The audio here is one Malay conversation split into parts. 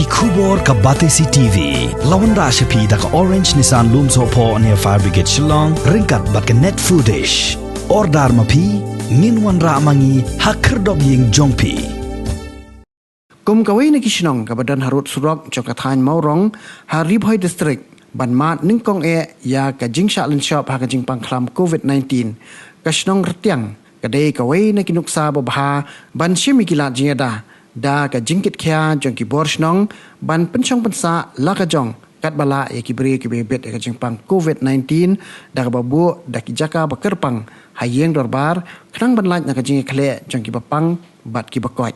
Kubor ka Batesi TV. Lawan Rashapi da ka Orange Nissan Loom Sopo near Fire Brigade Shnong. Ringkat bat ka net footage. Ordar mapi. Minwan ra mangi hakir dog ying jongpi. Kum kawai na Shnong kabadan harut surok jokathan maurong harib hoi district ban mat Nongshong ya ka jing shalin shop ha ka jing pangklam COVID-19 ka Shnong Rtiang kadai kawai na kinuksa babha ban shimi kilat jingada da ka jingkit kya jong ki bor Shnong ban penchong pensa la ka jong kat bala ya ki beri ki bebet ka jing pang COVID-19 da ka babu da ki jaka bakerpang hayeng dorbar krang ban laj na ka jing khle jong ki bapang bat ki bakoi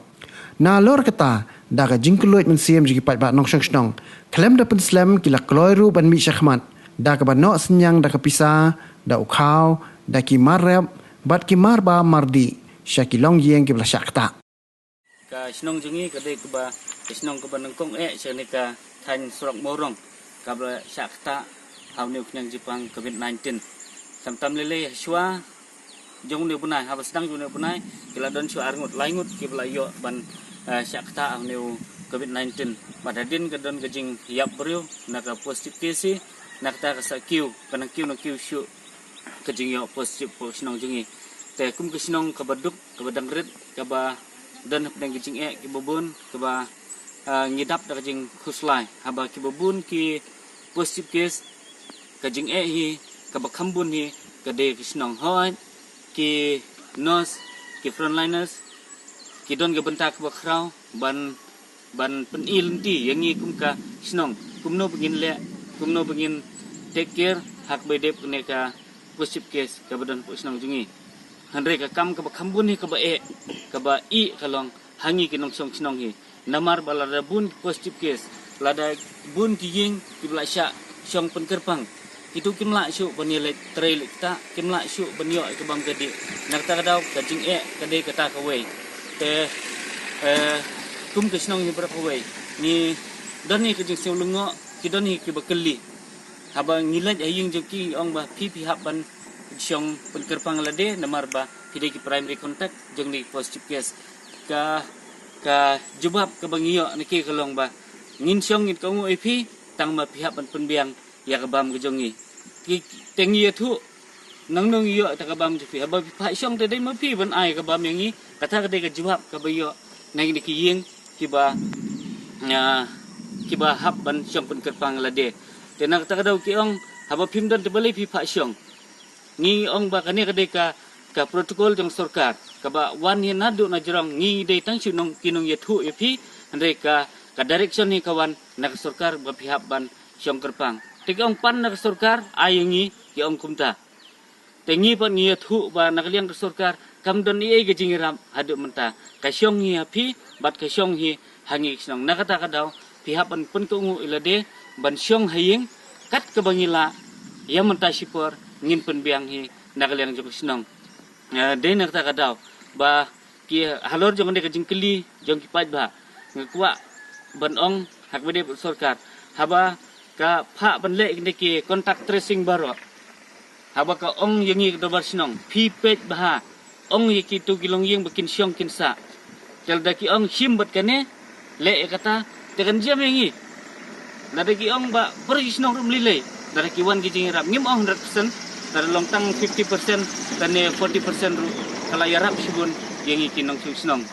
na lor kata da ka jingkloit men siam jiki pat ba Nongshong Shnong klem da pen slam kila kloiru ban mi shakhmat da ka banok Synñiang da ka Pisa da ukhau da ki Marbam bat ki Marbam mardi syakilong yeng ki bla syakta ka Shnong jungi ka de ka ba Shnong ka ba Nongshong sene ka than surok morong ka bla syakta hau ne knyang jipang COVID-19 samtam lele shwa jong ne bunai ha sedang jong ne bunai kila don shwa arngut laingut ki bla yo ban syakta hau ne COVID-19 padadin ka don gajing yap brio na ka positive case na ka sa kiu kana kiu na kiu shu kajing yo positive po Shnong jungi te kum ka Shnong ka baduk ka badang rit ka ba dan pedang gajing ki bobon ka ba ngidap da gajing khuslai haba ki bobon ki positive case gajing hi ka ba khambun hi ka de Shnong hoi ki nurse ki frontliners ki don ga bentak ba khrau ban pen ilenti yang ni kum ka Shnong kumno begin le kumno begin take care hak bedep ne ka positive case ka badan po Shnong jungi handre ka kam ka ba khambun hi ka ba ka ba i kalong hangi ki Nongshong Shnong hi namar balada bun positive case lada bun ki ying ki bla sha shong pen kerpang itu kimla syu banile trail ta kimla syu banyo ke bang gadi nak ta daw ka jing ka de ka ta ka we te kum ke Shnong ni berapa we ni dan ni ke jing sew lungo ki dan ni ki bakeli haba ngilaj aying joki ong ba pi hab ban shong penkerpang lade namar ba pide ki primary contact jong ni positive case ka jubab ka bangiyo ni ki kalong ba ngin shong ngin ka ngo ip tang ma pi hab ban penbiang ya kabam kejongi ki tengi tu nang yo ta kabam ju fi haba pa shong te dei ma pi ban ai kabam yang ni kata ka dei ka jawab ka bayo nang ni ki yeng ki ba hab ban shong pun kerpang lade te nak ta kadau ki ong haba phim dan te bali pi pa shong ni ong ba kani ka dei ka protokol jong sarkar ka ba wan hi nadu na jrong ni dei tang sunong kinong ye thu ye pi andre ka direction ni kawan nak sarkar ba pi hab ban shong kerpang tiga ong pan nak sarkar ayungi ki ong kumta tengi pan ngi thu ba nak liang sarkar kam don ni ge jingiram hadu menta ka shong hi api bat ka shong hi hangi Shnong nakata kadaw pihak pan pun ko ngu ilade ban shong haying kat ka bangila ya menta sipor ngin pen biang hi nak liang jong Shnong de nakata kadaw ba ki halor jong de ka jingkeli jong ki paj ba ngkwa ban ong hak bede sarkar haba ka pha ban le ni ki contact tracing baro haba ka ong yangi dobar Shnong pi pej bah ong yiki tu kilong yeng bakin syong kinsa tel daki ong him bat kane le kata tekan jam yangi nadaki ong ba per Shnong rum lile nadaki wan gijing rap ngim ong 100% dar long tang 50% tane 40% ru kala yarap sibun yangi ki Nongshong Shnong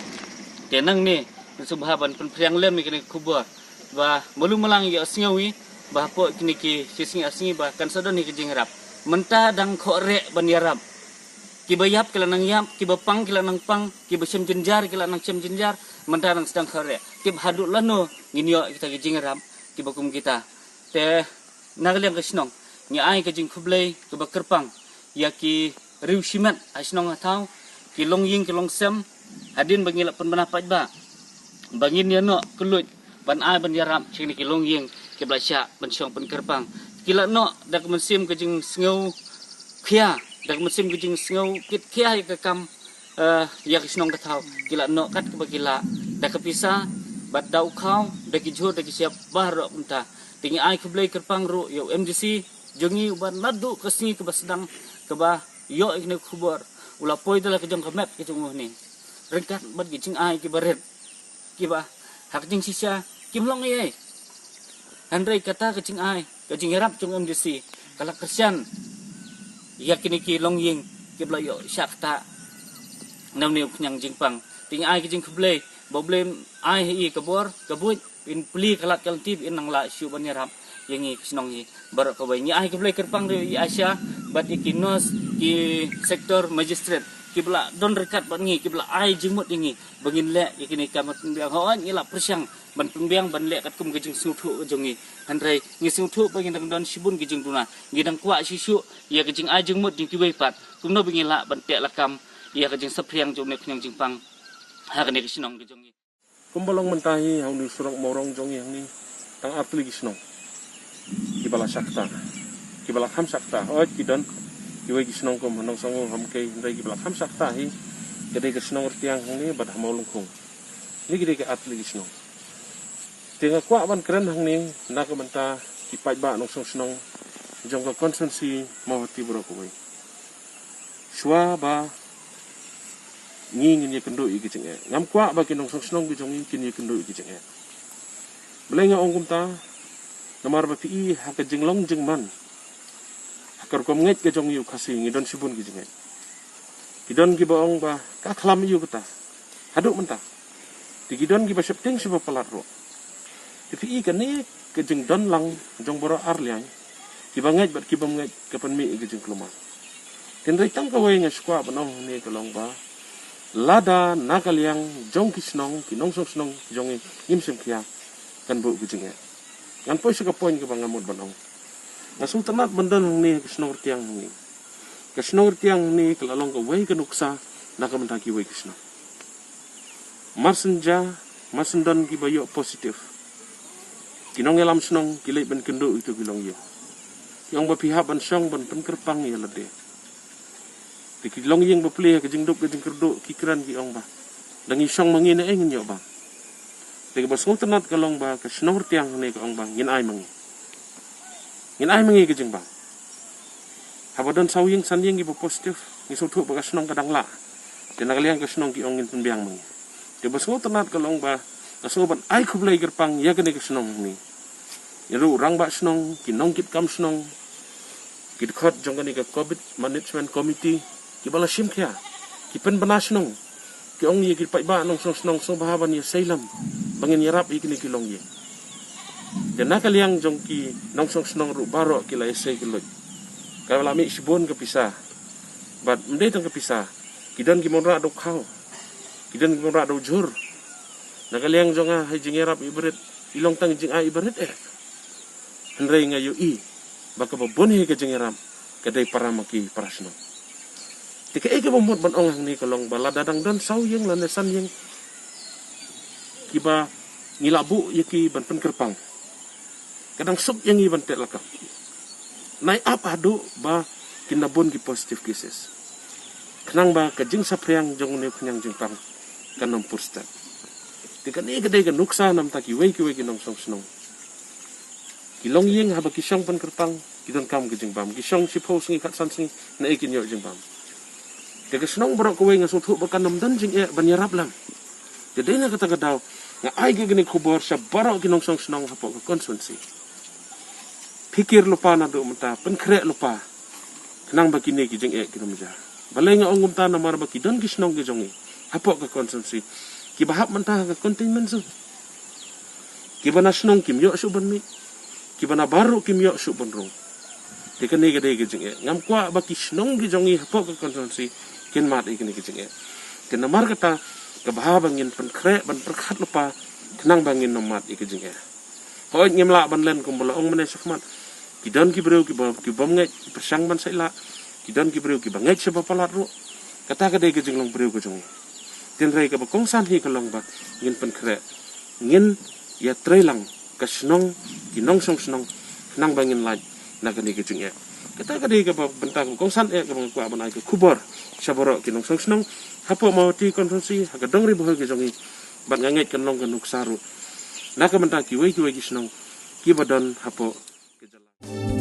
tenang ni subhaban pen priang lem ni kubur ba belum melang ya singawi bah po kini ki sising asingi bah kan sadon ni kijing rap mentah dang khore ban yarap ki bayap kila nang yap ki bapang kila nang pang ki basem jenjar kila nang sem jenjar mentah nang sedang khore ki hadu lano nginyo kita kijing rap ki bakum kita te nagliang ka Shnong ni ai ka jing khublei ki bakerpang ya ki riu simat Shnong atau ki long ying ki long sem hadin bangila pen banapaj ba bangin ya no kulut ban ai ban yarap sing ki long ying ki blasya ban shong pen kerpang kila no dak mesim ke jing sngo khia dak mesim ke jing sngo kit khia ka kam ya Shnong ka thau kila no kat ka kila dak ka Pisa bat dau khau dak ki jhur dak ki siap bar ro menta tingi ai khublei kerpang ro yo MDC jongi ban ladu ka singi ka basdang ka ba yo ikne khubor ula poi dala ka jong ka map ki jong ni ringkat bat ki jing ai ki baret ki ba hak jing sisa kimlong ai handai kata kecing ai kecing harap cung MDC kalau Kristian yakini ki long ying kibla yo syakta nam ni nyang jingpang ting ai kecing keblei boblem ai hi kabor kabut in pli kalat kaltib in nang la syu ban yarap yangi Shnong hi barak ka bai ni ai keblei kerpang ri Asia bat ikinos ki sektor magistrate kibla don rekat ban ngi kibla ai jingmut ngi bangin le yakini kamat biang ho ni la persyang ban pembiang ban le kat kum gejing suthu jongi handrai ngi suthu bangin dang don sibun gejing tuna ngi dang kwa sisu ya gejing ai jingmut ni kibai pat kumno bangin la ban te lakam ya gejing sapriang jong ne knyang jingpang ha ka ne Shnong gejongi kumbalong mentahi hang ni surang morong jongi hang ni tang apli Shnong kibala sakta kibala kham sakta oi kidon kiwai Shnong kom Nongshong ham ke ndai kibala kham sakta hi gede ke Shnong Rtiang hang ni bad hamau lungkung ni gede ke apli Shnong tenga kwa ban keren hang ni na ka menta kipai ba Nongshong Shnong jong ka konsensi mawati bro ko bai shwa ba ngin ni kendo i gijeng ngam kwa ba ki Nongshong Shnong gijong kin ni kendo i gijeng belenga ong kumta namar ba pi ha ka jinglong jingman hakar kom nget ke jong yu khasi ngi don sibun gijeng kidon gi ba ong ba ka khlam yu kata haduk menta ti kidon gi ba septing siba palat ro ti pi ka ni ke jing don lang jong boro arliang ki ba nget bat ki ba nget ka pan mi gijeng kluma tin Rtiang ka wei nga skwa ba nong ni ka long ba lada nakaliang jong ki Shnong ki Nongshong Shnong jong im sim kia kan bu gijeng ngan poi suka poin ke bangamut banong ngasu tenat bandan ni ke Shnong Rtiang ni ke Shnong Rtiang ni kelalong ke wei ke nuksa nak mentaki wei ke Shnong marsenja masendan ki bayo positif kinong elam Shnong ki lei ben kendo itu kilong yo yang bapihak ban Shnong ban penkerpang ya lade Tiki long yang berpelih ke jengduk ke jengkerduk kikiran ki ong ba. Dangi Shnong mangin e ngin yo ba. Tiki basngu tenat ke long ba ke Shnong Rtiang ne ke ong ba ngin ai mangi. Ngin ai mangi ke jeng ba. Habadan sawying sanying ki positif ngi sotu ba ke Shnong kadang la. Tena kaliang ke Shnong ki ong ngin pembiang mangi. Tiki basngu tenat ke long ba aso ban ai kublai gerpang ya ke ne ke Shnong ni. Yaru rang ba Shnong ki nongkit kam Shnong. Ki khot jong ni ke COVID management committee ki bala sim kya ki pen bana Shnong ki ong ye ki pai ba Nongshong Shnong so bahaban ye sailam bangin yarap ikini ki long ye dan nakaliang jong ki Nongshong Shnong ru baro ki la esai ki loj ka bala mi sibon ke Pisa bat mde tang ke Pisa ki dan ki monra do khau ki dan ki monra do jur nakaliang jong a hai jing yarap ibret ilong tang jing a ibret henrei ngayu i baka babon he ke jing yarap kadai para maki para Shnong Tika eke bomot ban ong ni kalong bala dadang dan sawyeng lan san yang kiba ngilabu yaki ban penkerpang kadang sup yang iban tek lakam nai up adu ba kinabon ki positive cases kenang ba kajing sapriang jong ne knyang jingpang kanom purstat tika ne gede ga nuksa nam ta ki wei ki Nongshong Shnong kilong yeng haba ki Shnong penkerpang kidon kam kajing bam ki Shnong sipos ngi kat san sing na ikin yo jing bam Kaya Shnong borok kowe nga sutu bakanam dan jing ban yarap lang. Jadi na kata kadaw nga ay gini kubor sa borok ki Nongshong Shnong hapok ka konsensi. Pikir lupa na do mata penkrek lupa. Kenang ba kini ki jing kinamja. Balay nga ongum ta na marba ki don ki Shnong ki jongi hapok ka konsensi. Ki bahap manta ka containment so. Ki bana Shnong kim yo su ban mi. Ki bana baru kim yo su ban rong. Dika ni gede ki jing ngam kwa ba ki Shnong ki jongi hapok ka konsensi. Kin mat ikini kicing kin namar kata kebahangin penkrek ban perkat lupa kenang bangin nomat ikijing hoi ngimla ban len kumbala ong mene sakmat kidan ki breu ki bom ngai persang ban saila kidan ki breu ki bangai seba palat ru kata ka dei kijing long breu kujung tin rei ka bakong san hi kalong ba ngin penkrek ngin ya trailang ka Shnong ki Nongshong Shnong kenang bangin laj na kani kijing kata ka dei ka bentang kong san ka bang kwa ban ai ka kubor saboro ki Nongshong Shnong hapo mau ti konferensi haga dongri boh ki jongi bat nganget kan long kan nuksaru naka mentang ki wei ki Shnong ki badon hapo ke jalan